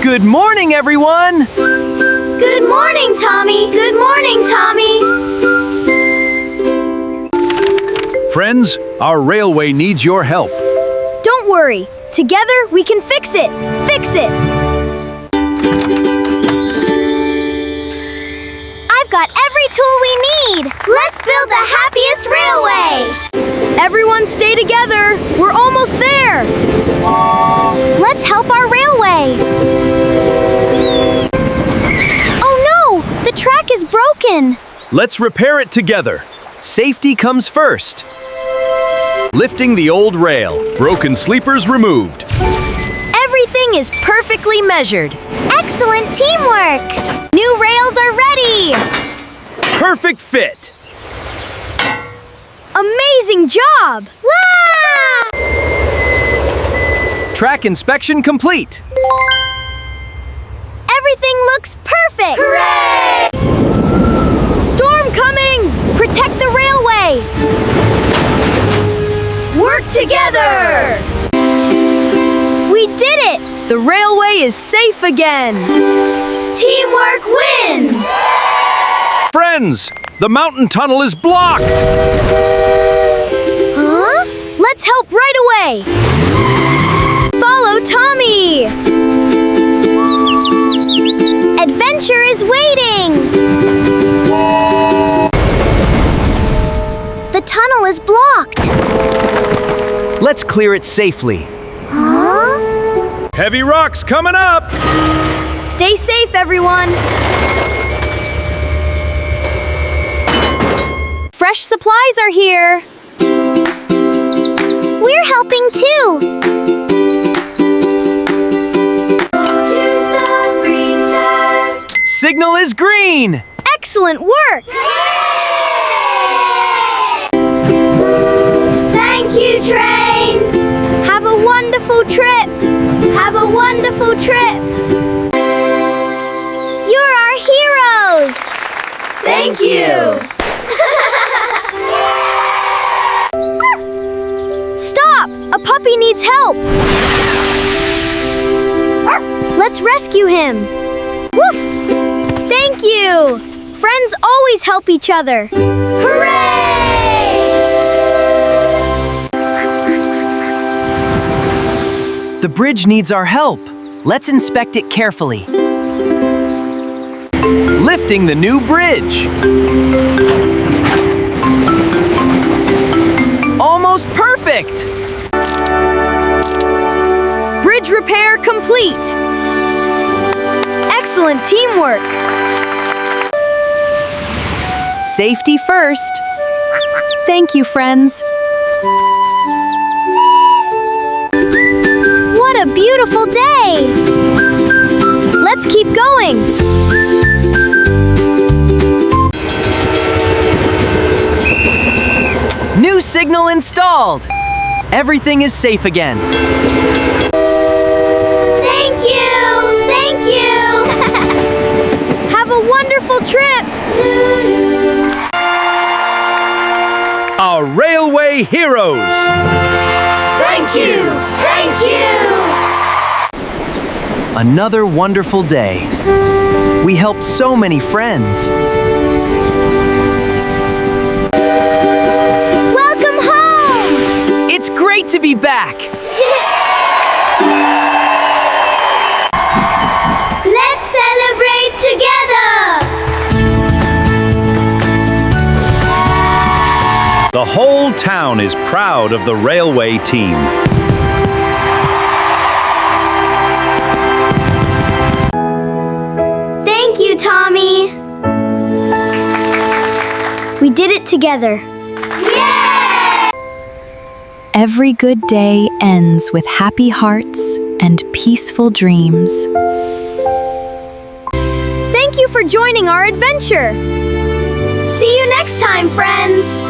Good morning, everyone! Good morning, Tommy! Good morning, Tommy! Friends, our railway needs your help. Don't worry. Together, we can fix it! Fix it! I've got every tool we need! Let's build the happiest railway! Everyone stay together! We're almost there! Let's help our railway! Oh no! The track is broken! Let's repair it together. Safety comes first. Lifting the old rail. Broken sleepers removed. Everything is perfectly measured. Excellent teamwork! New rails are ready! Perfect fit. Amazing job! Wow! Track inspection complete. Everything looks perfect! Hooray! Storm coming! Protect the railway! Work together! We did it! The railway is safe again. Teamwork wins! Friends, the mountain tunnel is blocked. Huh? Let's help right away! Follow Tommy! Adventure is waiting! The tunnel is blocked! Let's clear it safely. Huh? Heavy rocks coming up. Stay safe, everyone! Fresh supplies are here. We're helping too! Signal is green. Excellent work! Thank you, trains! Have a wonderful trip! Have a wonderful trip! You're our heroes! Thank you! Stop! A puppy needs help! Let's rescue him! Woof! Thank you! Friends always help each other! Hooray! The bridge needs our help. Let's inspect it carefully. Lifting the new bridge. Almost perfect! Bridge repair complete. Excellent teamwork. Safety first. Thank you, friends. What a beautiful day! Let's keep going! New signal installed. Everything is safe again. Thank you! Thank you! Have a wonderful trip! Our railway heroes. Thank you! Thank you! Another wonderful day. We helped so many friends. Welcome home! It's great to be back. Let's celebrate together! The whole town is proud of the railway team. Thank you, Tommy! We did it together. Every good day ends with happy hearts and peaceful dreams. Thank you for joining our adventure! See you next time, friends!